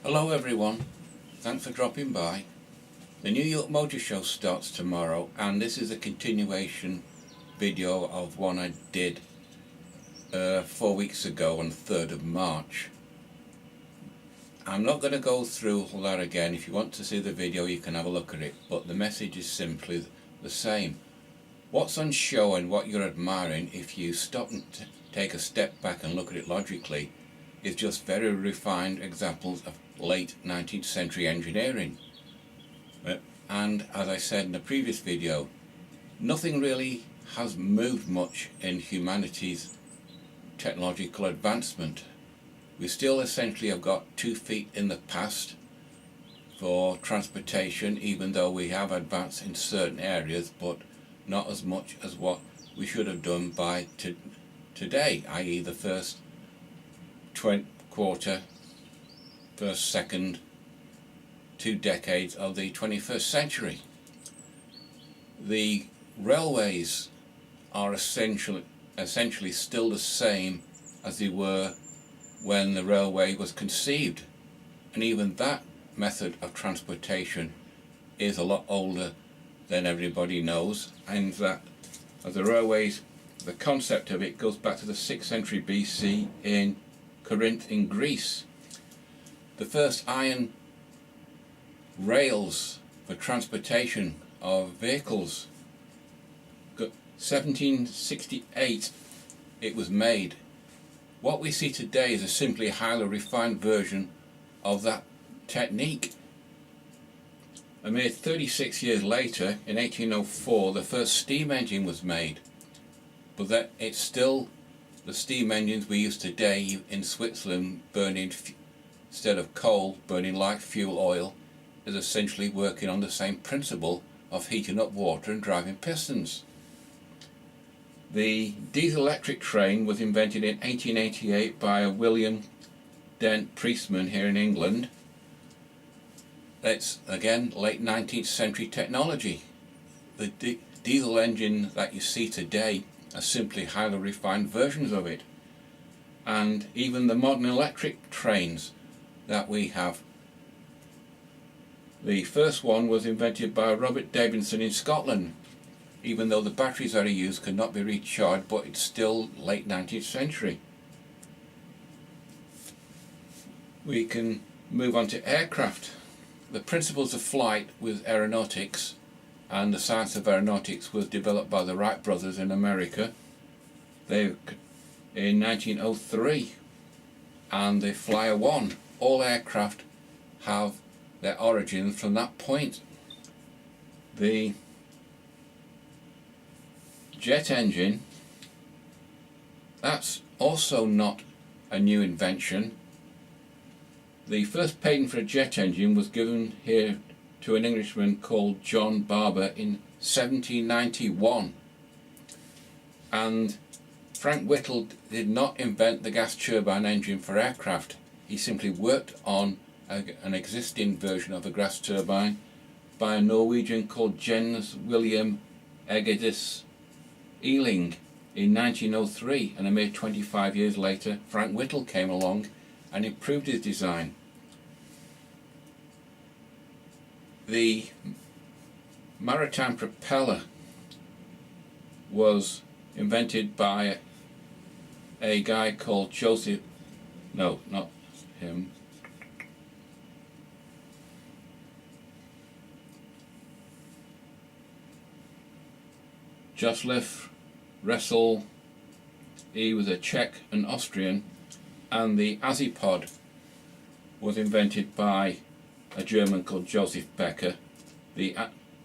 Hello everyone, thanks for dropping by. The New York Motor Show starts tomorrow, and this is a continuation video of one I did 4 weeks ago on the 3rd of March. I'm not going to go through all that again. If you want to see the video you can have a look at it, but the message is simply the same. What's on show and what you're admiring, if you stop and take a step back and look at it logically, is just very refined examples of late 19th century engineering. And as I said in the previous video, nothing really has moved much in humanity's technological advancement. We still essentially have got 2 feet in the past for transportation, even though we have advanced in certain areas, but not as much as what we should have done by today, i.e. the first second 2 decades of the 21st century. The railways are essentially still the same as they were when the railway was conceived, and even that method of transportation is a lot older than everybody knows, and that the railways, the concept of it goes back to the 6th century BC in Corinth in Greece. The first iron rails for transportation of vehicles, 1768 it was made. What we see today is a simply highly refined version of that technique. A mere 36 years later, in 1804, the first steam engine was made, but that it's still the steam engines we use today in Switzerland, burning instead of coal, burning light fuel oil, is essentially working on the same principle of heating up water and driving pistons. The diesel-electric train was invented in 1888 by William Dent Priestman here in England. That's again late 19th century technology. The diesel engine that you see today are simply highly refined versions of it. And even the modern electric trains that we have, the first one was invented by Robert Davidson in Scotland, even though the batteries that are used cannot be recharged, but it's still late 19th century. We can move on to aircraft. The principles of flight with aeronautics and the science of aeronautics was developed by the Wright brothers in America. They in 1903, and the Flyer 1. All aircraft have their origins from that point. The jet engine, that's also not a new invention. The first patent for a jet engine was given here to an Englishman called John Barber in 1791, and Frank Whittle did not invent the gas turbine engine for aircraft. He simply worked on an existing version of a gas turbine by a Norwegian called Jens William Egedis Eling in 1903, and a mere 25 years later Frank Whittle came along and improved his design. The maritime propeller was invented by a guy called Josliffe Ressel. He was a Czech and Austrian, and the Azipod was invented by a German called Joseph Becker. The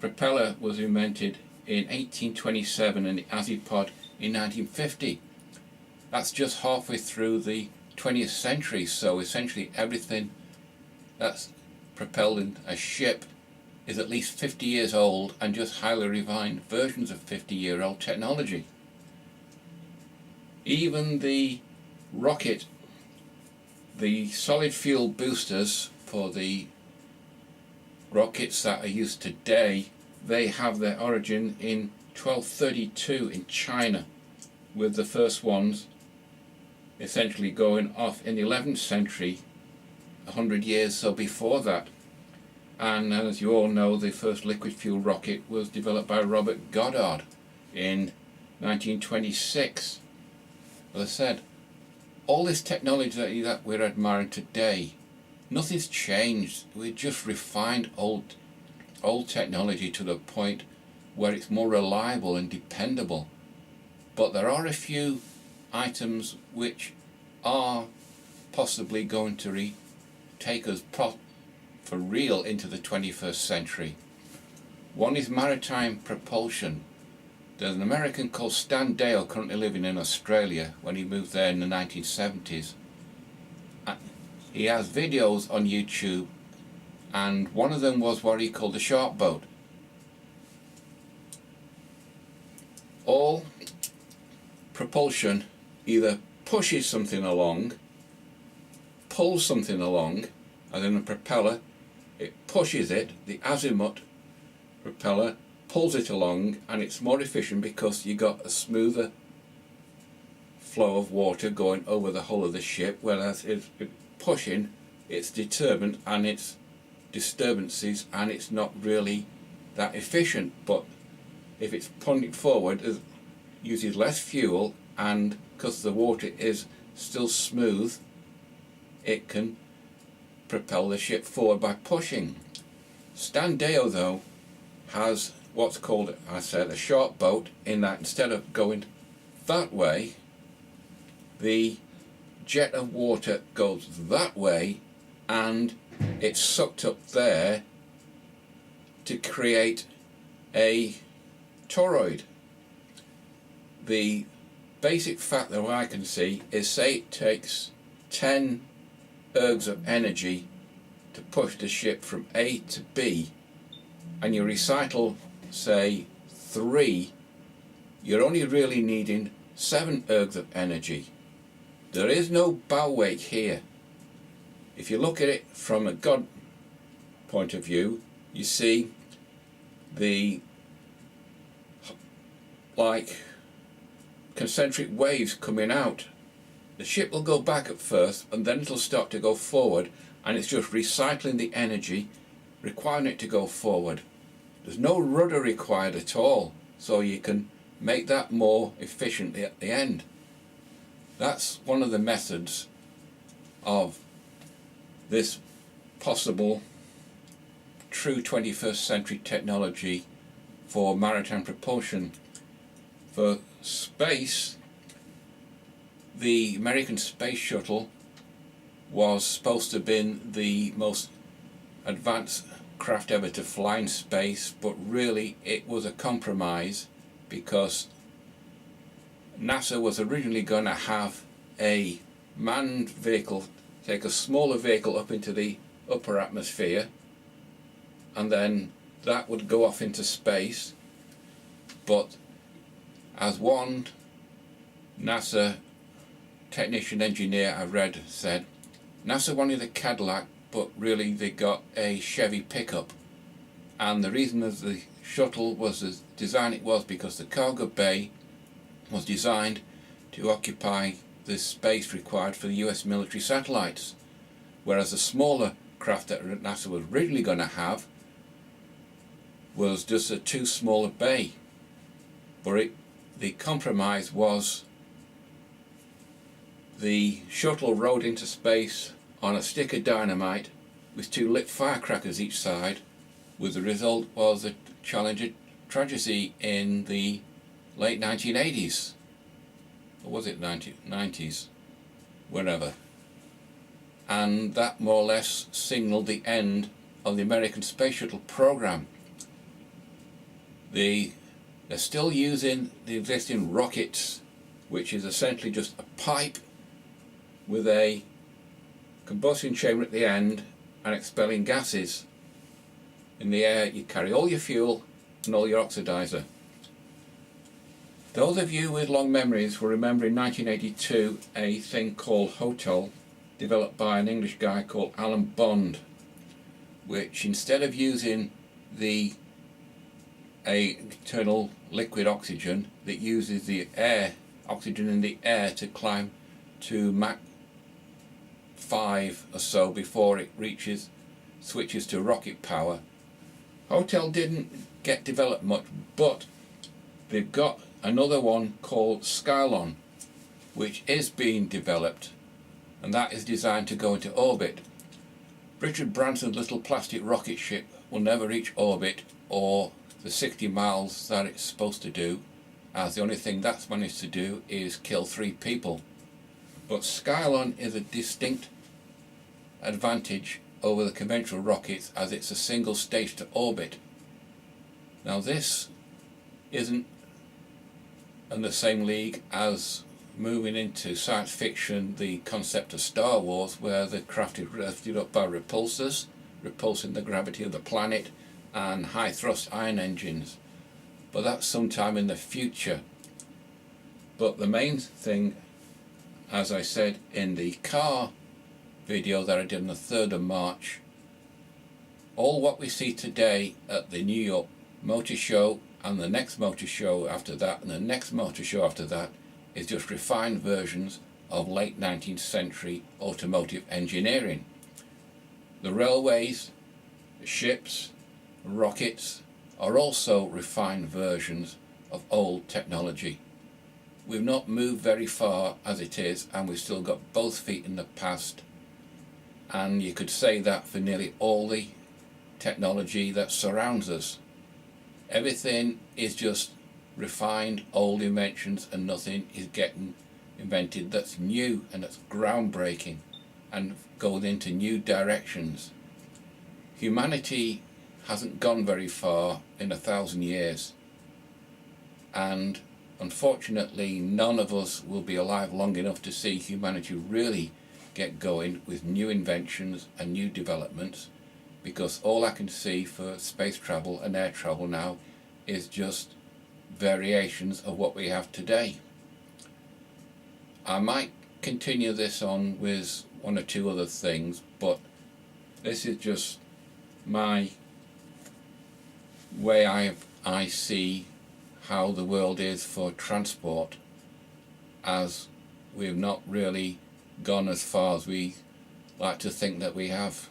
propeller was invented in 1827 and the Azipod in 1950. That's just halfway through the 20th century, so essentially everything that's propelled in a ship is at least 50 years old and just highly refined versions of 50-year-old technology. Even the rocket, the solid fuel boosters for the rockets that are used today, they have their origin in 1232 in China, with the first ones essentially going off in the 11th century 100 years so before that. And as you all know, the first liquid fuel rocket was developed by Robert Goddard in 1926. As I said, all this technology that we're admiring today, nothing's changed. We've just refined old technology to the point where it's more reliable and dependable. But there are a few items which are possibly going to take us for real into the 21st century. One is maritime propulsion. There's an American called Stan Dale currently living in Australia. When he moved there in the 1970s, he has videos on YouTube, and one of them was what he called the shark boat. All propulsion either pushes something along, pulls something along, as in a propeller. It pushes it, the azimuth propeller pulls it along, and it's more efficient because you got a smoother flow of water going over the hull of the ship, whereas it's pushing, it's determined and it's disturbances, and it's not really that efficient. But if it's pulling forward, it uses less fuel, and because the water is still smooth, it can propel the ship forward by pushing. Stan Dale though has what's called, I said, a shark boat, in that instead of going that way, the jet of water goes that way and it's sucked up there to create a toroid. The basic fact that I can see is, say it takes 10 ergs of energy to push the ship from A to B, and you recycle say 3, you're only really needing 7 ergs of energy. There is no bow weight here. If you look at it from a God point of view, you see the like concentric waves coming out. The ship will go back at first, and then it'll start to go forward, and it's just recycling the energy, requiring it to go forward. There's no rudder required at all, so you can make that more efficiently at the end. That's one of the methods of this possible true 21st century technology for maritime propulsion. For space, the American Space Shuttle was supposed to have been the most advanced craft ever to fly in space, but really it was a compromise, because NASA was originally going to have a manned vehicle take a smaller vehicle up into the upper atmosphere, and then that would go off into space. But as one NASA technician engineer I read said, NASA wanted a Cadillac, but really they got a Chevy pickup. And the reason that the shuttle was the design it was because the cargo bay was designed to occupy the space required for the US military satellites, whereas the smaller craft that NASA was originally going to have was just a too small a bay. But the compromise was the shuttle rode into space on a stick of dynamite with 2 lit firecrackers each side, with the result was a Challenger tragedy in the late 1980s, or was it 90s, wherever, and that more or less signalled the end of the American Space Shuttle program. They're still using the existing rockets, which is essentially just a pipe with a combustion chamber at the end and expelling gases. In the air you carry all your fuel and all your oxidizer. Those of you with long memories will remember in 1982 a thing called Hotel, developed by an English guy called Alan Bond, which instead of using a internal liquid oxygen that uses the air, oxygen in the air to climb to Mach 5 or so before it switches to rocket power. Hotel didn't get developed much, but they've got another one called Scaleon, which is being developed, and that is designed to go into orbit. Richard Branson's little plastic rocket ship will never reach orbit or the 60 miles that it's supposed to do, as the only thing that's managed to do is kill 3 people. But Scaleon is a distinct advantage over the conventional rockets, as it's a single stage to orbit. Now this isn't in the same league as moving into science fiction, the concept of Star Wars, where the craft is lifted up by repulsors, repulsing the gravity of the planet, and high thrust ion engines. But that's sometime in the future. But the main thing, as I said in the car video that I did on the 3rd of March, all what we see today at the New York Motor Show and the next motor show after that and the next motor show after that is just refined versions of late 19th century automotive engineering. The railways, the ships, rockets are also refined versions of old technology. We've not moved very far as it is, and we've still got both feet in the past, and you could say that for nearly all the technology that surrounds us. Everything is just refined old inventions, and nothing is getting invented that's new and that's groundbreaking and goes into new directions. Humanity hasn't gone very far in 1,000 years, and unfortunately none of us will be alive long enough to see humanity really get going with new inventions and new developments, because all I can see for space travel and air travel now is just variations of what we have today. I might continue this on with 1 or 2 other things, but this is just my way I see how the world is for transport, as we've not really gone as far as we like to think that we have.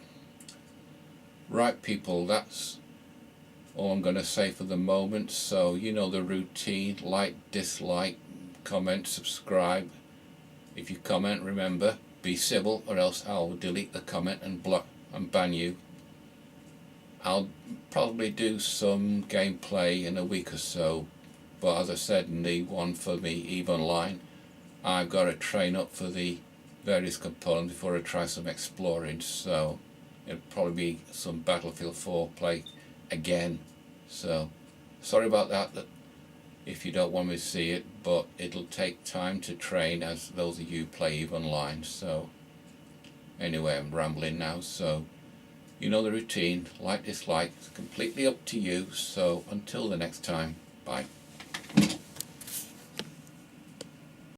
Right people, that's all I'm going to say for the moment. So you know the routine: like, dislike, comment, subscribe. If you comment, remember, be civil, or else I'll delete the comment and block and ban you. I'll probably do some gameplay in a week or so, but as I said in the one for me EVE Online, I've got to train up for the various components before I try some exploring, so it'll probably be some Battlefield 4 play again. So sorry about that if you don't want me to see it, but it'll take time to train, as those of you play EVE Online. So anyway, I'm rambling now, so you know the routine: like, dislike, it's completely up to you. So until the next time, bye.